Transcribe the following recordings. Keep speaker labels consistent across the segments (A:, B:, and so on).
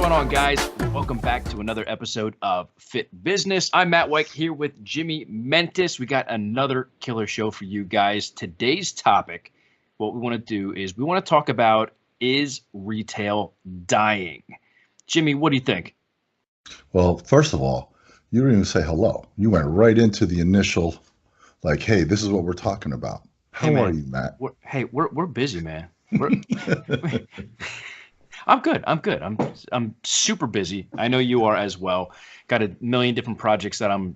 A: going on, guys? Welcome back to another episode of Fit Business. I'm Matt Weik here with Jimmy Mentis. We got another killer show for you guys. Today's topic, what we want to do is we want to talk about, is retail dying? Jimmy, what do you think?
B: Well, first of all, you didn't even say hello. You went right into the initial, like, hey, this is what we're talking about. How are you, Matt?
A: We're busy, man. I'm good. I'm super busy. I know you are as well. Got a million different projects that I'm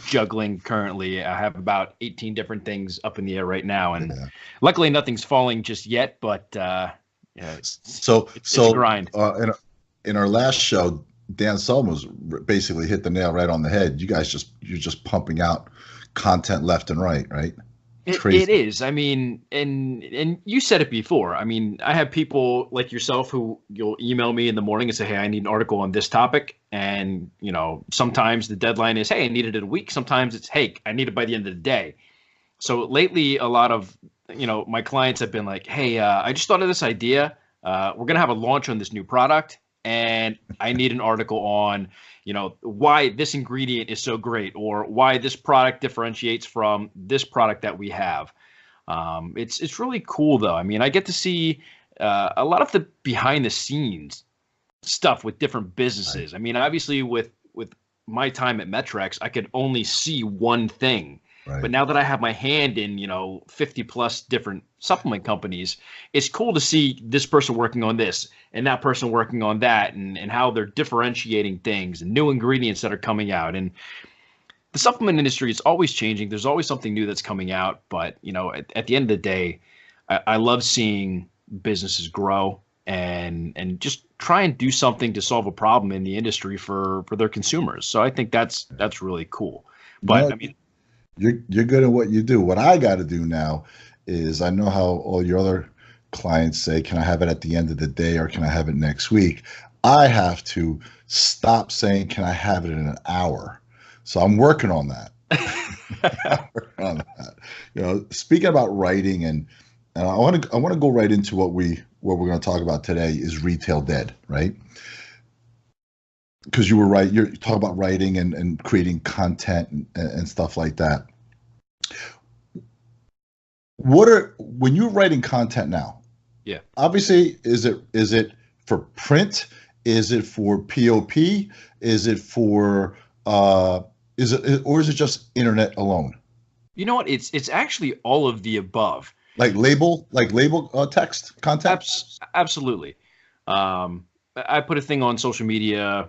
A: juggling currently. I have about 18 different things up in the air right now, and luckily nothing's falling just yet. But it's a grind.
B: In our last show, Dan Sullivan basically hit the nail right on the head. You're just pumping out content left and right, right?
A: It is. I mean, and you said it before. I mean, I have people like yourself who you'll email me in the morning and say, hey, I need an article on this topic. And, you know, sometimes the deadline is, hey, I need it in a week. Sometimes it's, hey, I need it by the end of the day. So lately, a lot of, my clients have been like, hey, I just thought of this idea. We're going to have a launch on this new product, and I need an article on, why this ingredient is so great, or why this product differentiates from this product that we have. It's really cool, though. I mean, I get to see a lot of the behind the scenes stuff with different businesses. I mean, obviously with my time at Metrex, I could only see one thing. Right. But now that I have my hand in, 50 plus different supplement companies, it's cool to see this person working on this and that person working on that, and how they're differentiating things and new ingredients that are coming out. And the supplement industry is always changing. There's always something new that's coming out. But, at the end of the day, I love seeing businesses grow and just try and do something to solve a problem in the industry for their consumers. So I think that's really cool. But I mean,
B: You're good at what you do. What I got to do now is, I know how all your other clients say, can I have it at the end of the day, or can I have it next week? I have to stop saying, can I have it in an hour? So I'm working on that. Speaking about writing, and I want to go right into what we're going to talk about today is retail dead, right? Because you were right. You're talking about writing and creating content and stuff like that. When you're writing content now?
A: Yeah.
B: Obviously, is it for print? Is it for POP? Is it for or is it just internet alone?
A: You know what? It's actually all of the above.
B: Like label text content.
A: Absolutely. I put a thing on social media,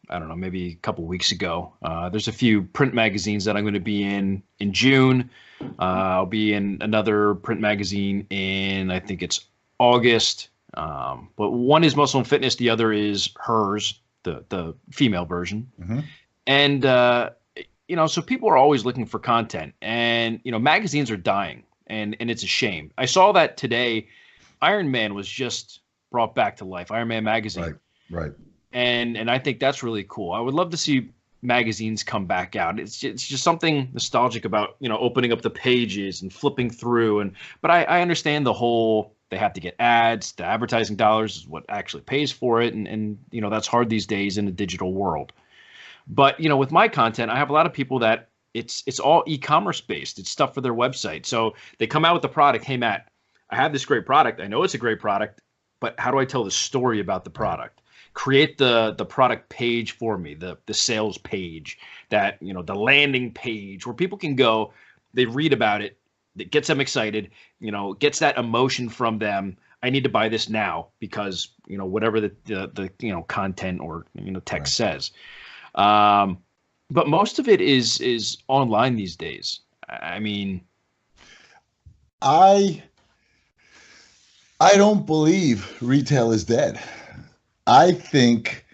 A: I don't know, maybe a couple of weeks ago. There's a few print magazines that I'm going to be in June. I'll be in another print magazine in, I think it's August. But one is Muscle and Fitness. The other is Hers, the female version. Mm-hmm. And, so people are always looking for content, and, magazines are dying, and it's a shame. I saw that today. Iron Man was just brought back to life, Iron Man magazine.
B: Right.
A: And I think that's really cool. I would love to see magazines come back out. It's just something nostalgic about, opening up the pages and flipping through. But I understand the whole, they have to get ads. The advertising dollars is what actually pays for it. And that's hard these days in a digital world. But, with my content, I have a lot of people that it's all e-commerce based. It's stuff for their website. So they come out with the product. Hey, Matt, I have this great product. I know it's a great product, but how do I tell the story about the product? Create the product page for me, the sales page, that, the landing page where people can go, they read about it, that gets them excited, gets that emotion from them. I need to buy this now because, whatever the content or, text says. But most of it is online these days. I mean,
B: I don't believe retail is dead. I think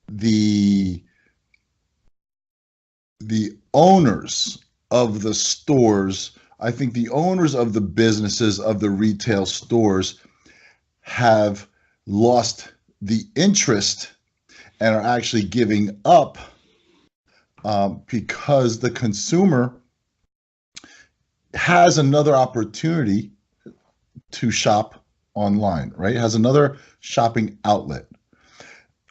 B: the owners of the stores, I think the owners of the businesses, of the retail stores, have lost the interest and are actually giving up because the consumer has another opportunity to shop online, right? It has another shopping outlet.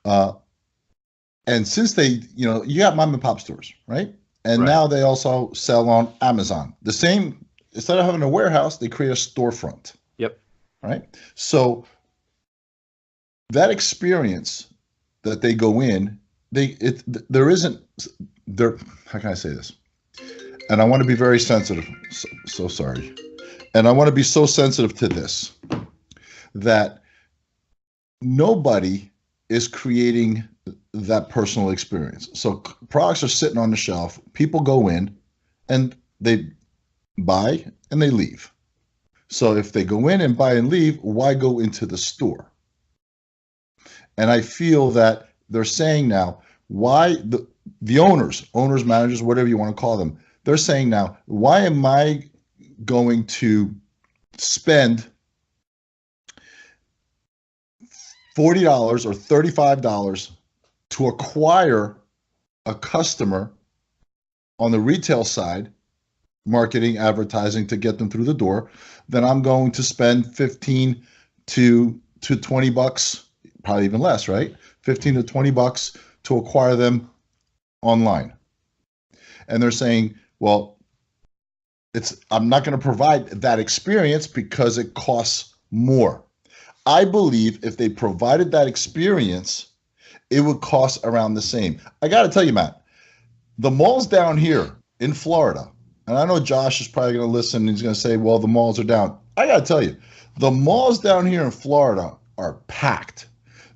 B: And since they, you have mom and pop stores, right? And
A: Right.
B: now they also sell on Amazon. The same, instead of having a warehouse, they create a storefront,
A: Yep.
B: right? So that experience that they go in, there isn't there. How can I say this? And I want to be very sensitive. So sorry. And I want to be so sensitive to this that nobody is creating that personal experience. So products are sitting on the shelf. People go in and they buy and they leave. So if they go in and buy and leave, why go into the store? And I feel that they're saying now, why the owners, managers, whatever you want to call them, they're saying now, why am I going to spend $40 or $35 to acquire a customer on the retail side, marketing, advertising to get them through the door, then I'm going to spend 15 to 20 bucks, probably even less, right? 15 to 20 bucks to acquire them online. And they're saying, well, I'm not going to provide that experience because it costs more. I believe if they provided that experience, it would cost around the same. I got to tell you, Matt, the malls down here in Florida, and I know Josh is probably going to listen and he's going to say, well, the malls are down. I got to tell you, the malls down here in Florida are packed.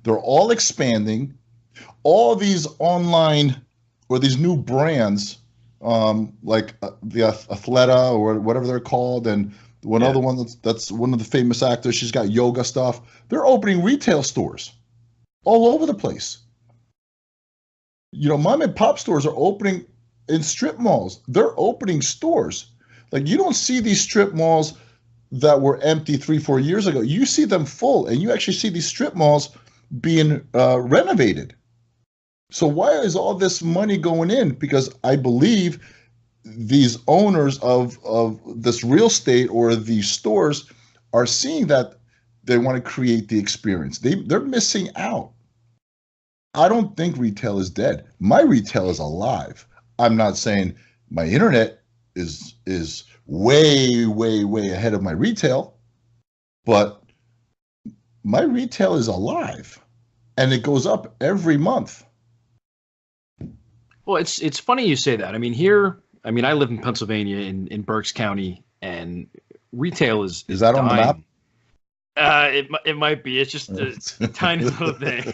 B: They're all expanding. All these online or these new brands, like the Athleta or whatever they're called, and one other one that's one of the famous actors, she's got yoga stuff. They're opening retail stores all over the place. Mom and pop stores are opening in strip malls. They're opening stores. Like, you don't see these strip malls that were empty 3-4 years ago. You see them full, and you actually see these strip malls being renovated. So why is all this money going in? Because I believe these owners of this real estate or these stores are seeing that they want to create the experience. They're missing out. I don't think retail is dead. My retail is alive. I'm not saying my internet is way, way, way ahead of my retail, but my retail is alive, and it goes up every month.
A: Well, it's funny you say that. I mean, I live in Pennsylvania in Berks County, and retail is
B: that dying. On the map?
A: It might be. It's just a tiny little thing.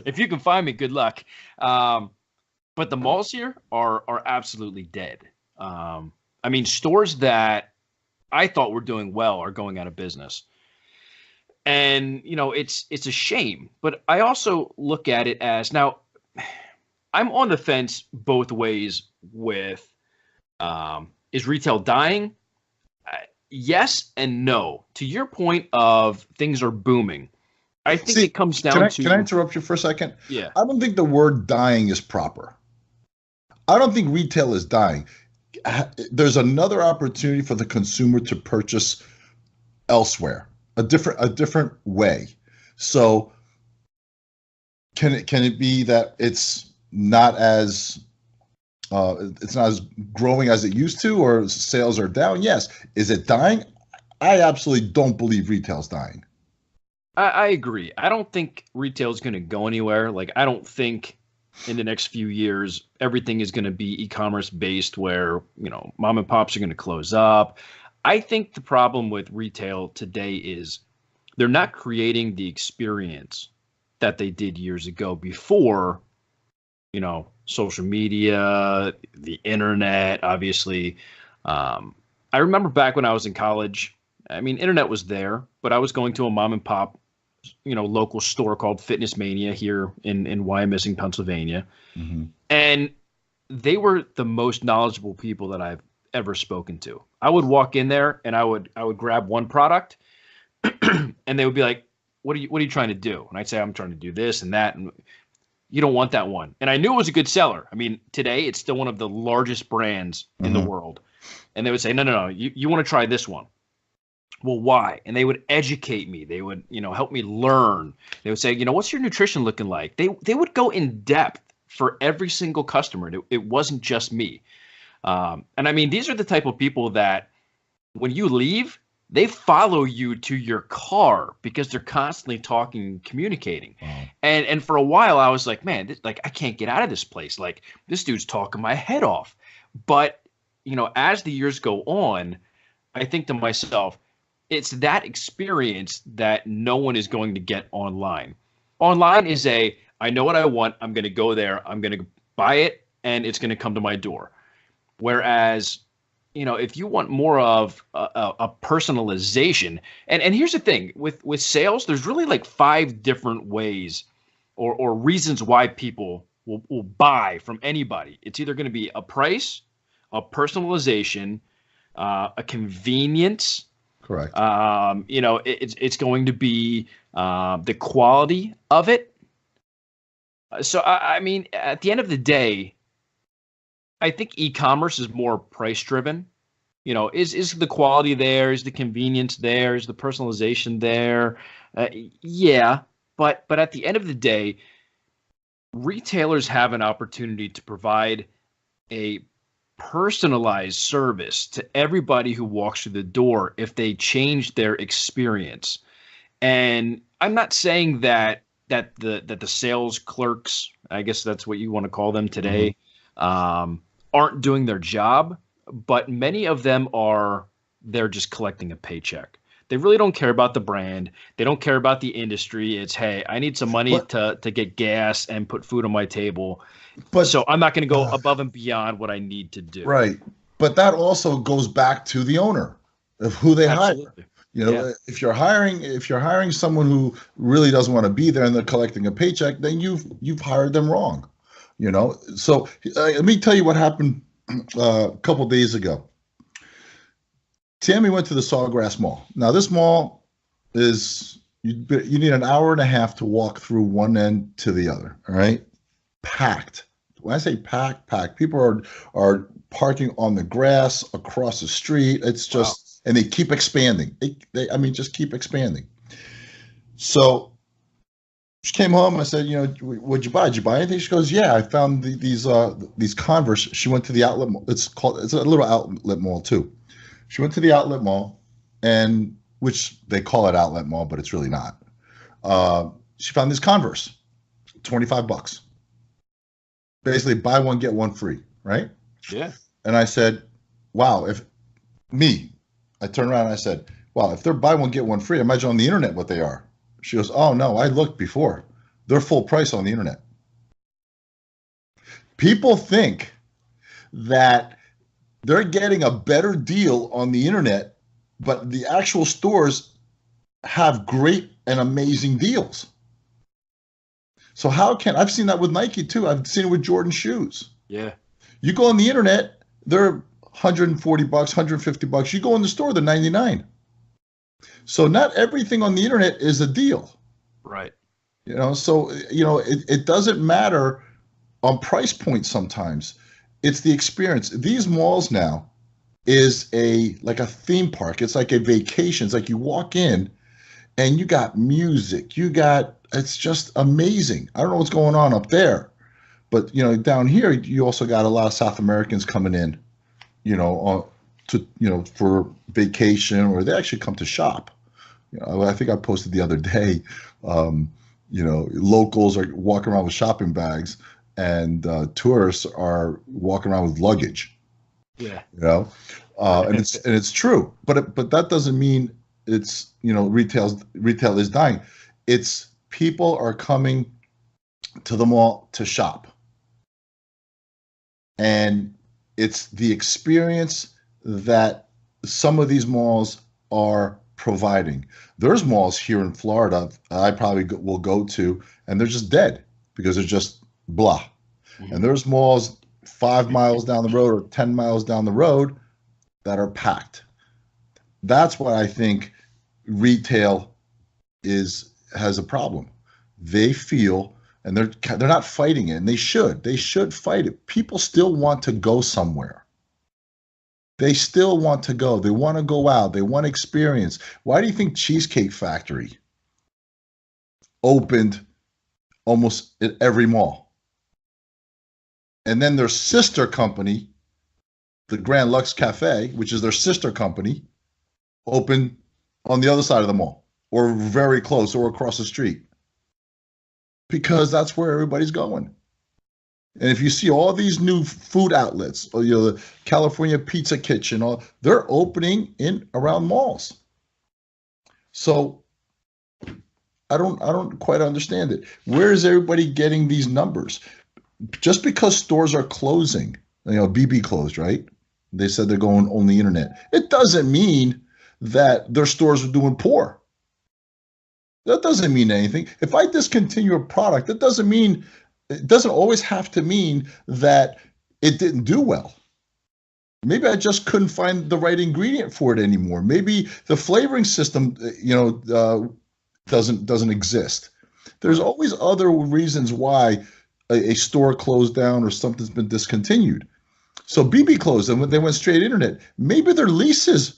A: If you can find me, good luck. But the malls here are absolutely dead. Stores that I thought were doing well are going out of business. And, it's a shame. But I also look at it as, now, I'm on the fence both ways with, is retail dying? Yes and no. To your point of things are booming, I think it comes down to...
B: Can I interrupt you for a second?
A: Yeah.
B: I don't think the word dying is proper. I don't think retail is dying. There's another opportunity for the consumer to purchase elsewhere, a different way. So can it be that it's not as growing as it used to, or sales are down? Yes. Is it dying? I absolutely don't believe retail's dying.
A: I agree. I don't think retail is going to go anywhere. Like, I don't think in the next few years everything is going to be e-commerce based where, mom and pops are going to close up. I think the problem with retail today is they're not creating the experience that they did years ago before, social media, the internet, obviously. I remember back when I was in college, internet was there, but I was going to a mom and pop, local store called Fitness Mania here in Wyomissing, Pennsylvania.
B: Mm-hmm.
A: And they were the most knowledgeable people that I've ever spoken to. I would walk in there and I would grab one product and they would be like, what are you trying to do? And I'd say, I'm trying to do this and that. And you don't want that one. And I knew it was a good seller. Today it's still one of the largest brands in the world. And they would say, no, you want to try this one. Well, why? And they would educate me. They would, help me learn. They would say, what's your nutrition looking like? They would go in depth for every single customer. It wasn't just me. And I mean, these are the type of people that when you leave, they follow you to your car because they're constantly talking and communicating.
B: Wow.
A: And for a while, I was like, man, like I can't get out of this place. Like this dude's talking my head off. But as the years go on, I think to myself, it's that experience that no one is going to get online. Online is I know what I want. I'm going to go there. I'm going to buy it, and it's going to come to my door. Whereas, if you want more of a personalization, and here's the thing with sales, there's really like 5 different ways or reasons why people will buy from anybody. It's either going to be a price, a personalization, a convenience.
B: Correct.
A: It's going to be the quality of it. So I mean, at the end of the day, I think e-commerce is more price driven. Is the quality there? Is the convenience there? Is the personalization there? Yeah, but at the end of the day, retailers have an opportunity to provide a personalized service to everybody who walks through the door if they change their experience. And I'm not saying that the sales clerks, I guess that's what you want to call them today, aren't doing their job, but many of them they're just collecting a paycheck. They really don't care about the brand. They don't care about the industry. It's, hey, I need some money to get gas and put food on my table. But so I'm not going to go above and beyond what I need to do.
B: Right. But that also goes back to the owner of who they
A: Absolutely.
B: hire. If you're hiring someone who really doesn't want to be there and they're collecting a paycheck, then you've hired them wrong. So let me tell you what happened a couple days ago. Tammy went to the Sawgrass Mall. Now this mall is you need an hour and a half to walk through one end to the other. All right, packed. When I say packed, people are parking on the grass across the street. It's just, and they keep expanding. I mean, just keep expanding. So she came home. I said, what'd you buy? Did you buy anything? She goes, yeah, I found these Converse. She went to the outlet mall. It's a little outlet mall too. She went to the outlet mall, and which they call it outlet mall, but it's really not. She found these Converse, $25. Basically, buy one get one free, right?
A: Yeah.
B: And I said, wow, I turned around and I said, wow, if they're buy one get one free, imagine on the internet what they are. She goes, oh no, I looked before. They're full price on the internet. People think that they're getting a better deal on the internet, but the actual stores have great and amazing deals. So I've seen that with Nike too. I've seen it with Jordan shoes.
A: Yeah.
B: You go on the internet, they're $140, $150. You go in the store, they're $99. So not everything on the internet is a deal.
A: Right.
B: So it doesn't matter on price point sometimes. It's the experience. These malls now is like a theme park. It's like a vacation. It's like you walk in and you got music. It's just amazing. I don't know what's going on up there, but down here you also got a lot of South Americans coming in, for vacation, or they actually come to shop. I think I posted the other day, locals are walking around with shopping bags, and tourists are walking around with luggage.
A: Yeah.
B: And it's true, but that doesn't mean it's retail is dying. It's people are coming to the mall to shop, and it's the experience that some of these malls are providing. There's malls here in Florida I probably will go to, and they're just dead because they're just blah. Mm-hmm. And there's malls 5 miles down the road or 10 miles down the road that are packed. That's what I think retail has a problem. They feel, and they're not fighting it, and they should fight it. People still want to go somewhere. They still want to go. They want to go out. They want experience. Why do you think Cheesecake Factory opened almost at every mall? And then their sister company, the Grand Lux Cafe, which is their sister company, opened on the other side of the mall or very close or across the street, because that's where everybody's going. And if you see all these new food outlets, or, the California Pizza Kitchen, they're opening in around malls. So I don't quite understand it. Where is everybody getting these numbers? Just because stores are closing, BB closed, right? They said they're going on the internet. It doesn't mean that their stores are doing poor. That doesn't mean anything. If I discontinue a product, it doesn't always have to mean that it didn't do well. Maybe I just couldn't find the right ingredient for it anymore. Maybe the flavoring system, doesn't exist. There's always other reasons why a store closed down or something's been discontinued. So BB closed and they went straight internet. Maybe their leases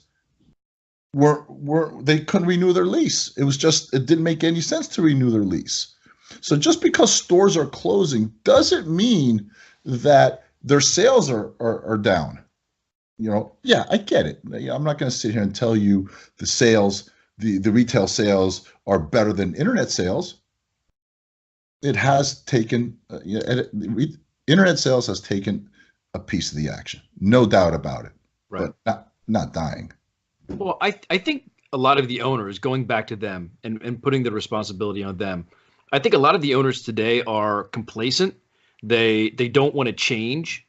B: they couldn't renew their lease. It didn't make any sense to renew their lease. So just because stores are closing doesn't mean that their sales are down. Yeah, I get it. I'm not going to sit here and tell you the sales, the retail sales are better than internet sales. It has taken, internet sales has taken a piece of the action, no doubt about it.
A: Right.
B: But not dying.
A: Well, I think a lot of the owners, going back to them and putting the responsibility on them, I think a lot of the owners today are complacent. They don't want to change.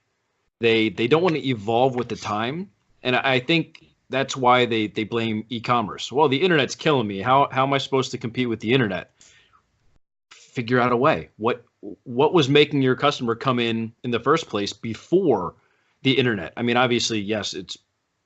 A: They don't want to evolve with the time. And I think that's why they blame e-commerce. Well, the internet's killing me. How am I supposed to compete with the internet? Figure out a way. What was making your customer come in the first place before the internet? I mean, obviously, yes,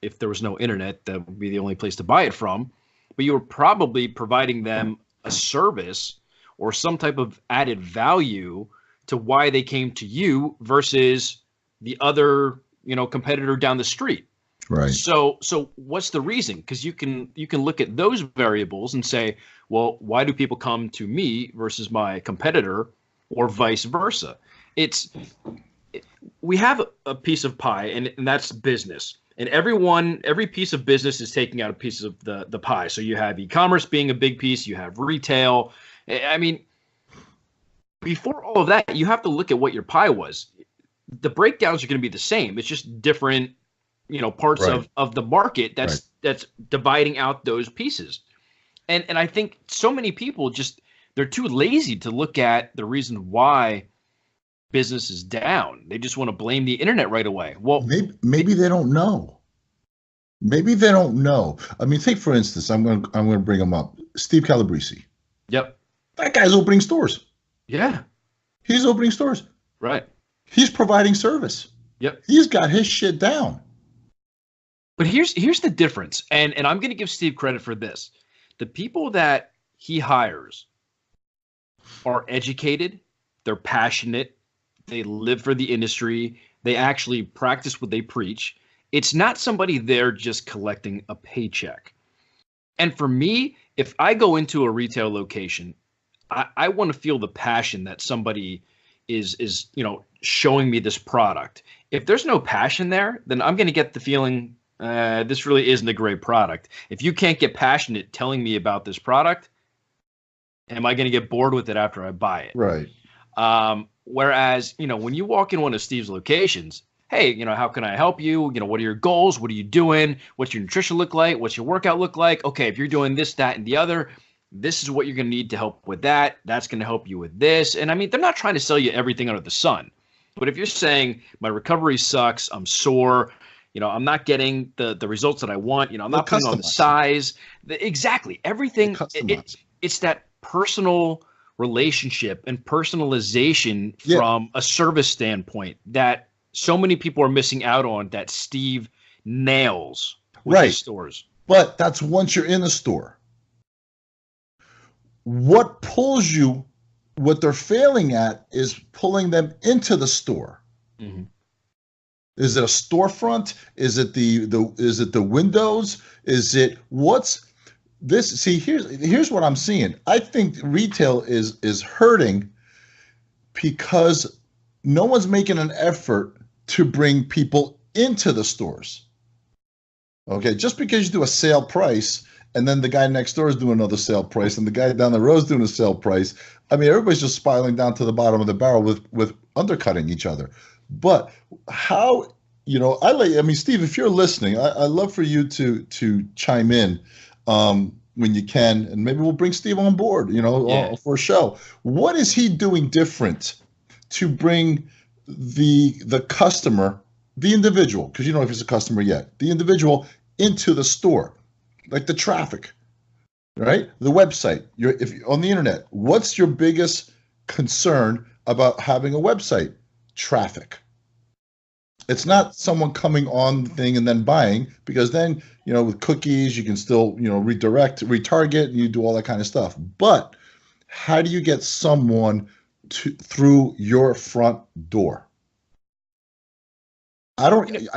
A: if there was no internet, that would be the only place to buy it from. But you were probably providing them a service or some type of added value to why they came to you versus the other, competitor down the street.
B: Right.
A: So what's the reason? Because you can look at those variables and say, well, why do people come to me versus my competitor, or vice versa? We have a piece of pie, and that's business. And every piece of business is taking out a piece of the pie. So you have e-commerce being a big piece, you have retail. I mean, before all of that, you have to look at what your pie was. The breakdowns are going to be the same. It's just different, parts
B: right.
A: of the market that's dividing out those pieces. And I think so many people they're too lazy to look at the reason why business is down. They just want to blame the internet right away. Well,
B: maybe they don't know. Maybe they don't know. I mean, take for instance, I'm going to bring him up. Steve Calabrese.
A: Yep.
B: That guy's opening stores.
A: Yeah.
B: He's opening stores.
A: Right.
B: He's providing service.
A: Yep.
B: He's got his shit down.
A: But here's the difference, and I'm going to give Steve credit for this. The people that he hires are educated, they're passionate, they live for the industry, they actually practice what they preach. It's not somebody there just collecting a paycheck. And for me, if I go into a retail location, I want to feel the passion that somebody is showing me this product. If there's no passion there, then I'm going to get the feeling this really isn't a great product. If you can't get passionate telling me about this product, am I going to get bored with it after I buy it?
B: Right.
A: Whereas, when you walk in one of Steve's locations, hey, how can I help you? What are your goals? What are you doing? What's your nutrition look like? What's your workout look like? Okay, if you're doing this, that, and the other, this is what you're going to need to help with that. That's going to help you with this. And I mean, they're not trying to sell you everything under the sun. But if you're saying my recovery sucks, I'm sore, I'm not getting the results that I want, I'm not putting on the size. Exactly. Everything. It's that personal relationship and personalization from a service standpoint that so many people are missing out on, that Steve nails with his stores.
B: But that's once you're in the store. What they're failing at is pulling them into the store.
A: Mm-hmm.
B: Is it a storefront? Is it the windows? Is it what's this? See, here's what I'm seeing. I think retail is hurting because no one's making an effort to bring people into the stores. Okay, just because you do a sale price and then the guy next door is doing another sale price and the guy down the road is doing a sale price. I mean, everybody's just spiraling down to the bottom of the barrel with undercutting each other. But how, I mean, Steve, if you're listening, I love for you to chime in when you can, and maybe we'll bring Steve on board, for a show. What is he doing different to bring the customer, the individual, because you don't know if he's a customer yet, the individual into the store, like the traffic, right? The website, if on the internet, what's your biggest concern about having a website? Traffic. It's not someone coming on the thing and then buying, because then, with cookies, you can still, redirect, retarget, and you do all that kind of stuff. But how do you get someone through your front door? I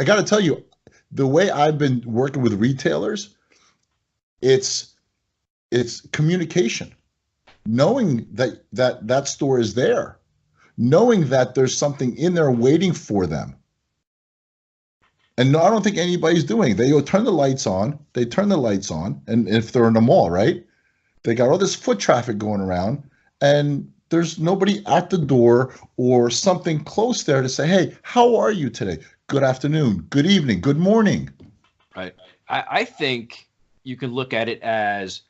B: got to tell you, the way I've been working with retailers, it's communication, knowing that store is there, knowing that there's something in there waiting for them. And no, I don't think anybody's doing it. They turn the lights on. And if they're in the mall, right, they got all this foot traffic going around, and there's nobody at the door or something close there to say, hey, how are you today? Good afternoon, good evening, good morning.
A: Right. I think you can look at it as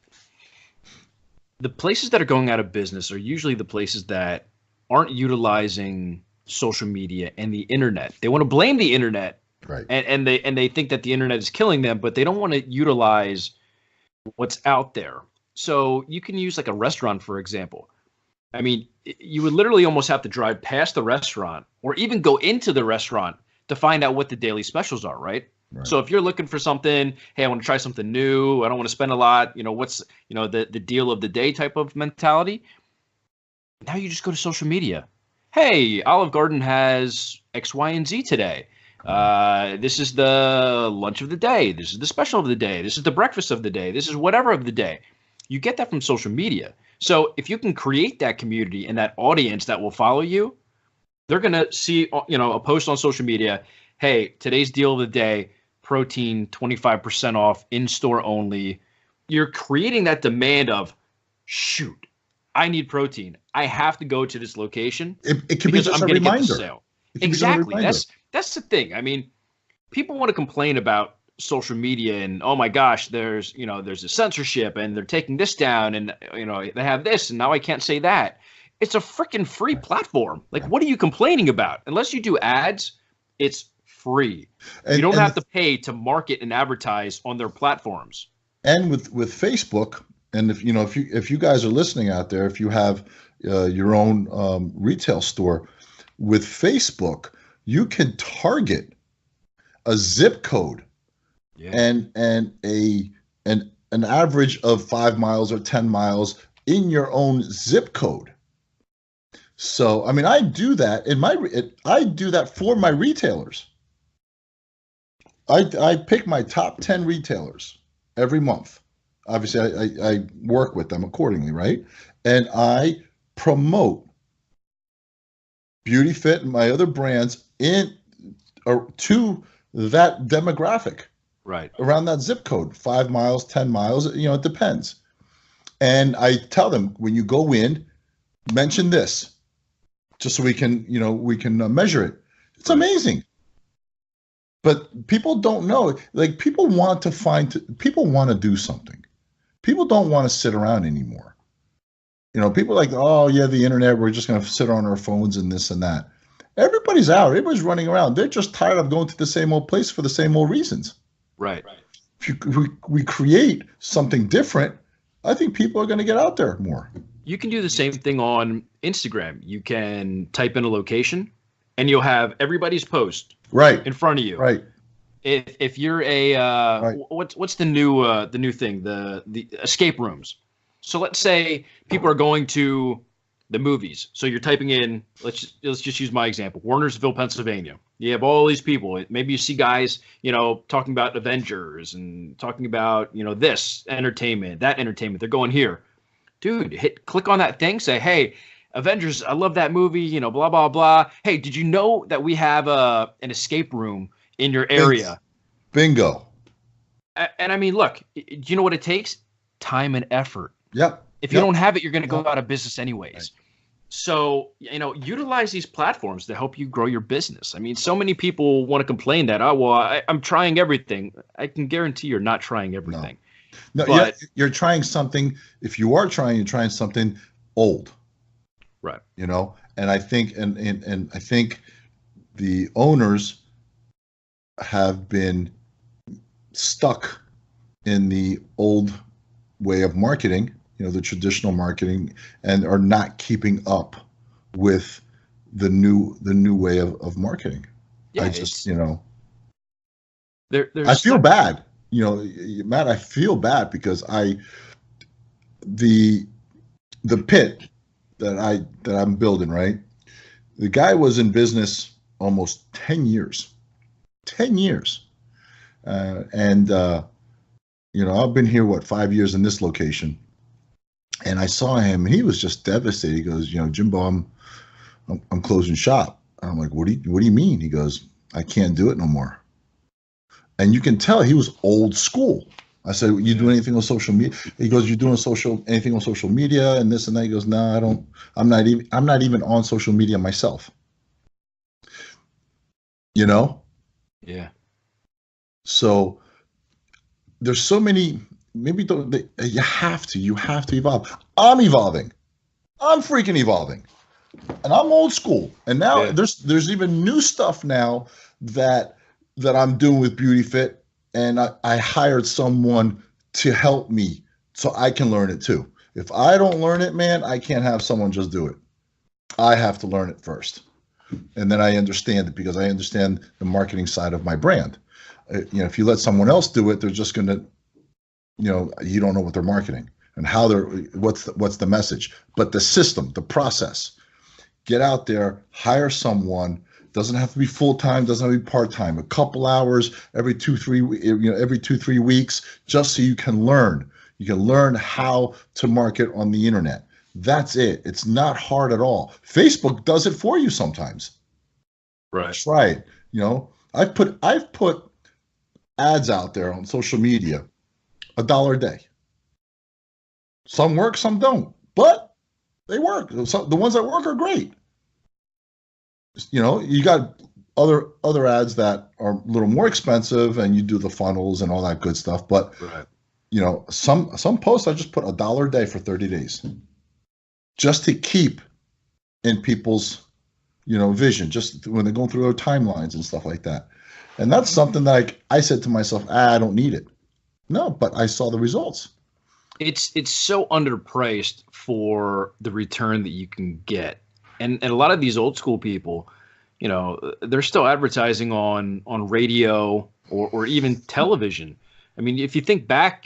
A: the places that are going out of business are usually the places that aren't utilizing social media and the internet. They want to blame the internet.
B: Right.
A: And they think that the internet is killing them, but they don't want to utilize what's out there. So you can use like a restaurant, for example. I mean, you would literally almost have to drive past the restaurant or even go into the restaurant to find out what the daily specials are, right? So if you're looking for something, hey, I want to try something new, I don't want to spend a lot, what's, the deal of the day type of mentality. Now you just go to social media. Hey, Olive Garden has X, Y, and Z today. This is the lunch of the day. This is the special of the day. This is the breakfast of the day. This is whatever of the day. You get that from social media. So if you can create that community and that audience that will follow you, they're going to see, a post on social media. Hey, today's deal of the day, protein 25% off, in-store only. You're creating that demand of, shoot, I need protein. I have to go to this location.
B: It can be just a reminder.
A: Exactly. That's the thing. I mean, people want to complain about social media and, oh my gosh, there's a censorship and they're taking this down and, they have this and now I can't say that. It's a freaking free platform. Like, what are you complaining about? Unless you do ads, it's free. You don't have to pay to market and advertise on their platforms.
B: And with Facebook, and if you guys are listening out there, if you have your own retail store, with Facebook, you can target a zip code and an average of 5 miles or 10 miles in your own zip code. So, I mean, I do that I do that for my retailers. I pick my top 10 retailers every month. Obviously, I work with them accordingly, right? And I promote BeautyFit and my other brands to that demographic,
A: right,
B: around that zip code, 5 miles, 10 miles, it depends. And I tell them, when you go in, mention this, just so we can measure it. It's amazing. But people don't know. Like, people want to do something. People don't want to sit around anymore. People are like, oh yeah, the internet, we're just going to sit on our phones and this and that. Everybody's out. Everybody's running around. They're just tired of going to the same old place for the same old reasons.
A: Right.
B: If we create something different, I think people are going to get out there more.
A: You can do the same thing on Instagram. You can type in a location and you'll have everybody's post in front of you.
B: Right.
A: If you're a what's the new thing, the escape rooms. So let's say people are going to the movies. So you're typing in, let's just use my example, Warnersville, Pennsylvania. You have all these people. Maybe you see guys, talking about Avengers and talking about, this entertainment, that entertainment. They're going here. Dude, click on that thing, say, hey, Avengers, I love that movie, blah, blah, blah. Hey, did you know that we have an escape room in your area?
B: Bingo.
A: And I mean, look, do you know what it takes? Time and effort.
B: Yep.
A: If you don't have it, you're going to go out of business anyways. Right. So, utilize these platforms to help you grow your business. I mean, so many people want to complain that, I'm trying everything. I can guarantee you're not trying everything.
B: No, but you're trying something. If you are trying, you're trying something old.
A: Right.
B: And I think, and I think the owners have been stuck in the old way of marketing, the traditional marketing, and are not keeping up with the new way of marketing.
A: Yeah,
B: I just,
A: there's
B: I feel bad, Matt, I feel bad because the pit that I'm building, right? The guy was in business almost 10 years. 10 years. I've been here, 5 years in this location. And I saw him, and he was just devastated. He goes, Jimbo, I'm closing shop. I'm like, what do you mean? He goes, I can't do it no more. And you can tell he was old school. I said, you do anything on social media? He goes, you're doing anything on social media and this and that? He goes, no, I don't. I'm not even on social media myself.
A: Yeah.
B: So there's so many. Maybe you have to evolve. I'm evolving. I'm freaking evolving, and I'm old school. And now there's even new stuff now that I'm doing with BeautyFit. And I hired someone to help me so I can learn it too. If I don't learn it, man, I can't have someone just do it. I have to learn it first. And then I understand it because I understand the marketing side of my brand. If you let someone else do it, they're just going to, you don't know what they're marketing and how what's the message. But the system, the process, get out there, hire someone. Doesn't have to be full time. Doesn't have to be part time. A couple hours every 2-3 weeks, just so you can learn. You can learn how to market on the internet. That's it. It's not hard at all. Facebook does it for you sometimes.
A: Right.
B: Try it. I've put ads out there on social media, $1 a day. Some work, some don't, but they work. The ones that work are great. You got other ads that are a little more expensive, and you do the funnels and all that good stuff. But some posts I just put $1 a day for 30 days, just to keep in people's vision, just when they're going through their timelines and stuff like that. And that's something that I said to myself, I don't need it. No, but I saw the results.
A: It's so underpriced for the return that you can get. And a lot of these old school people, they're still advertising on radio or even television. I mean, if you think back,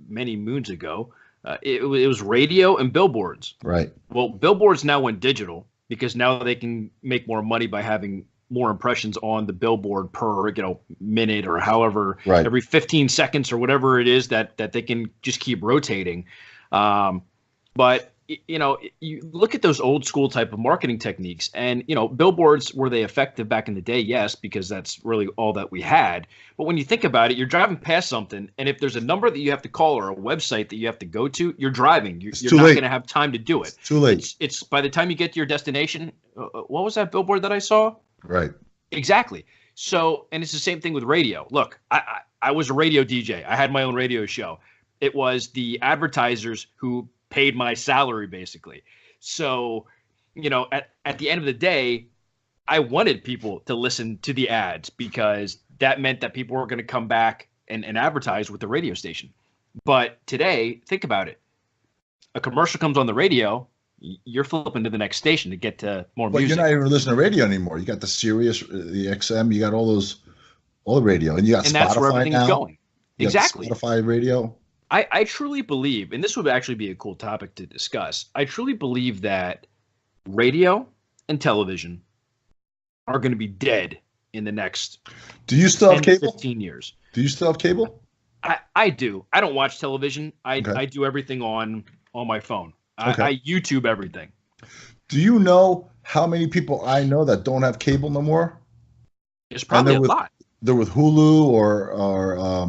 A: many moons ago, it was radio and billboards.
B: Right.
A: Well, billboards now went digital because now they can make more money by having more impressions on the billboard per, minute or however, every 15 seconds or whatever it is that they can just keep rotating. But you look at those old school type of marketing techniques, and billboards, were they effective back in the day? Yes, because that's really all that we had. But when you think about it, you're driving past something, and if there's a number that you have to call or a website that you have to go to, you're driving. You're not going to have time to do it.
B: It's too late.
A: It's by the time you get to your destination. What was that billboard that I saw?
B: Right.
A: Exactly. So, and it's the same thing with radio. Look, I was a radio DJ. I had my own radio show. It was the advertisers who paid my salary, basically. So, at the end of the day, I wanted people to listen to the ads because that meant that people were going to come back and advertise with the radio station. But today, think about it. A commercial comes on the radio, you're flipping to the next station to get to more music.
B: But you're not even listening to radio anymore. You got the Sirius, the XM, you got all the radio, and you got Spotify now.
A: That's where everything's going. Exactly.
B: Spotify radio.
A: I truly believe, and this would actually be a cool topic to discuss. I truly believe that radio and television are going to be dead in the next
B: Do you still have
A: 10 to
B: cable?
A: 15 years.
B: Do you still have cable?
A: I do. I don't watch television.
B: Okay.
A: I do everything on my phone.
B: Okay.
A: I YouTube everything.
B: Do you know how many people I know that don't have cable no more?
A: It's probably a lot.
B: They're with Hulu or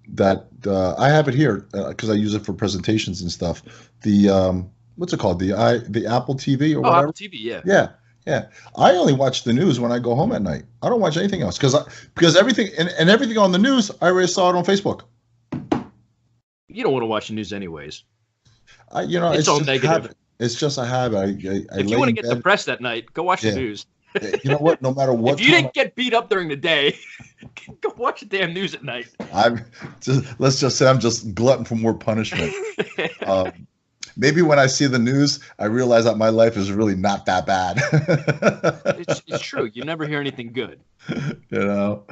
B: that I have it here because I use it for presentations and stuff. The what's it called? The Apple TV or whatever.
A: Apple TV, yeah.
B: Yeah. I only watch the news when I go home at night. I don't watch anything else because everything and everything on the news I already saw it on Facebook.
A: You don't want to watch the news anyways.
B: It's
A: all
B: just
A: negative.
B: habit. It's just a habit.
A: If you want to get depressed at night, go watch the news.
B: You know what? No matter what.
A: If you didn't get beat up during the day, go watch the damn news at night.
B: Let's just say I'm just glutton for more punishment. Maybe when I see the news, I realize that my life is really not that bad.
A: It's true. You never hear anything good.
B: Now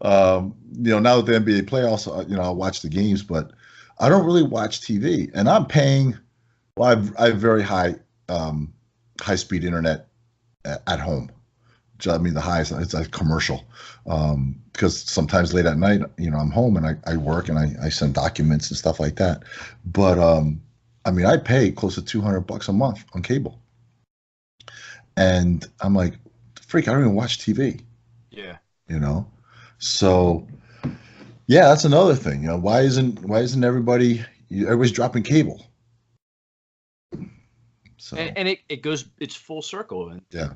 B: with the NBA playoffs, I'll watch the games, but I don't really watch TV. And I'm paying. Well, I have very high speed internet at home. I mean, the highest, it's a commercial, because sometimes late at night, I'm home and I work and I send documents and stuff like that. But, I pay close to $200 a month on cable. And I'm like, freak, I don't even watch TV.
A: Yeah.
B: So yeah, that's another thing. Why isn't everybody's dropping cable? So.
A: And it's full circle. And
B: yeah.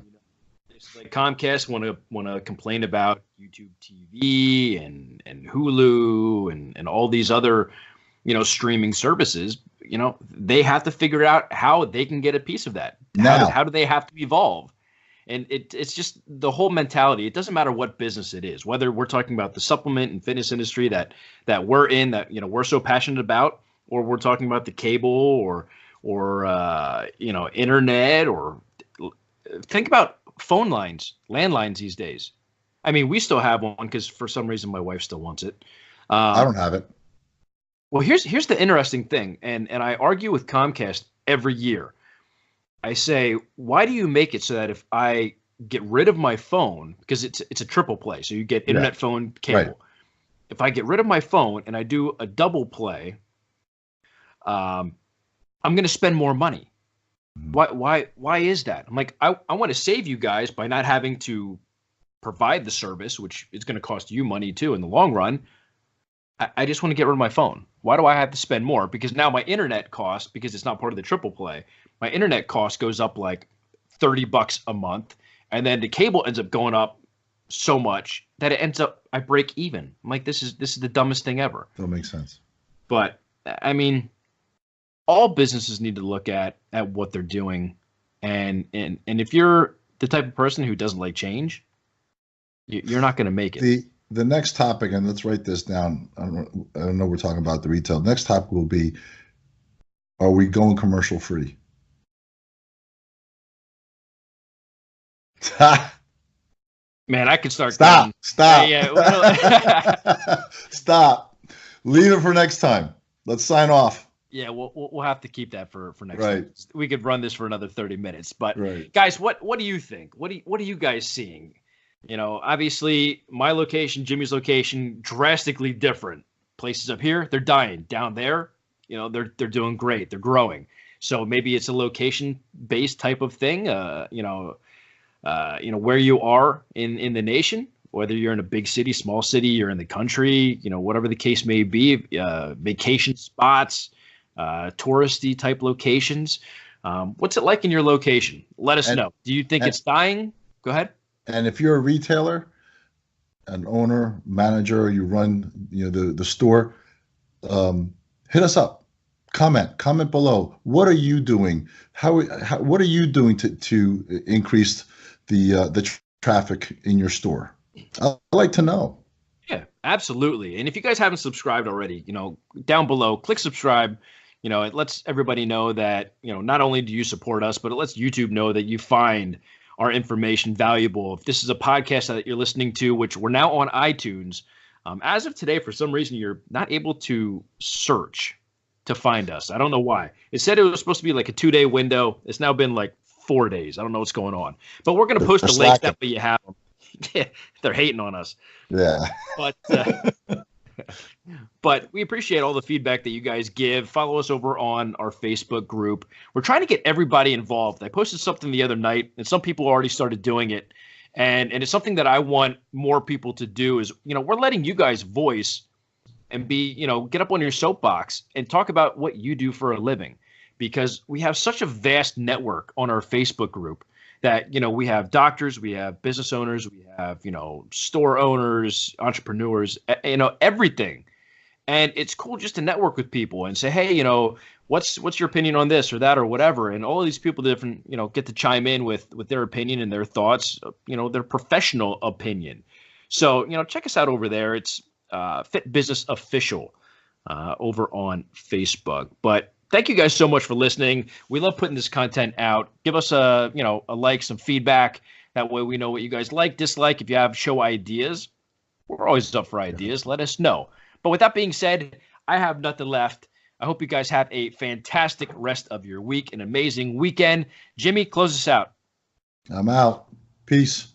A: It's like Comcast want to complain about YouTube TV and Hulu and all these other, streaming services. They have to figure out how they can get a piece of that. How do they have to evolve? And it's just the whole mentality. It doesn't matter what business it is, whether we're talking about the supplement and fitness industry that we're in, that we're so passionate about, or we're talking about the cable or internet, or think about phone lines, landlines these days. I mean, we still have one because for some reason my wife still wants it.
B: I don't have it.
A: Well, here's the interesting thing, and I argue with Comcast every year. I say, why do you make it so that if I get rid of my phone, because it's a triple play, so you get internet, phone, cable. Right. If I get rid of my phone and I do a double play, I'm going to spend more money. Why is that? I'm like, I want to save you guys by not having to provide the service, which is going to cost you money too in the long run. I just want to get rid of my phone. Why do I have to spend more? Because now my internet cost, because it's not part of the triple play, my internet cost goes up like $30 a month, and then the cable ends up going up so much that it ends up I break even. I'm like, this is the dumbest thing ever.
B: That makes sense.
A: But I mean, all businesses need to look at what they're doing, and if you're the type of person who doesn't like change, you're not going to make it.
B: The next topic, and let's write this down. I don't know. We're talking about the retail. Next topic will be: are we going commercial free?
A: Man, I could start.
B: Stop.
A: Yeah.
B: Stop. Leave it for next time. Let's sign off.
A: Yeah, we'll have to keep that for next
B: time.
A: We could run this for another 30 minutes. But
B: guys,
A: what do you think? What are you guys seeing? Obviously my location, Jimmy's location, drastically different. Places up here, they're dying. Down there, they're doing great. They're growing. So maybe it's a location-based type of thing. Where you are in the nation, whether you're in a big city, small city, you're in the country, whatever the case may be, vacation spots, touristy type locations. What's it like in your location? Let us know. Do you think it's dying? Go ahead.
B: And if you're a retailer, an owner, manager, you run the store, hit us up. Comment below. What are you doing? What are you doing to increase the traffic in your store? I'd like to know.
A: Yeah, absolutely. And if you guys haven't subscribed already, down below, click subscribe. It lets everybody know that, not only do you support us, but it lets YouTube know that you find our information valuable. If this is a podcast that you're listening to, which we're now on iTunes, as of today, for some reason, you're not able to search to find us. I don't know why. It said it was supposed to be like a 2-day window. It's now been like 4 days. I don't know what's going on. But we're going to post the links. That way you have them. Yeah, they're hating on us.
B: Yeah.
A: But we appreciate all the feedback that you guys give. Follow us over on our Facebook group. We're trying to get everybody involved. I posted something the other night, and some people already started doing it. And it's something that I want more people to do is, we're letting you guys voice and get up on your soapbox and talk about what you do for a living, because we have such a vast network on our Facebook group that, we have doctors, we have business owners, we have, store owners, entrepreneurs, everything. And it's cool just to network with people and say, hey, what's your opinion on this or that or whatever? And all of these people different, get to chime in with their opinion and their thoughts, their professional opinion. So, check us out over there. It's Fit Business Official over on Facebook. But thank you guys so much for listening. We love putting this content out. Give us a like, some feedback. That way we know what you guys like, dislike. If you have show ideas, we're always up for ideas. Let us know. But with that being said, I have nothing left. I hope you guys have a fantastic rest of your week, an amazing weekend. Jimmy, close us out.
B: I'm out. Peace.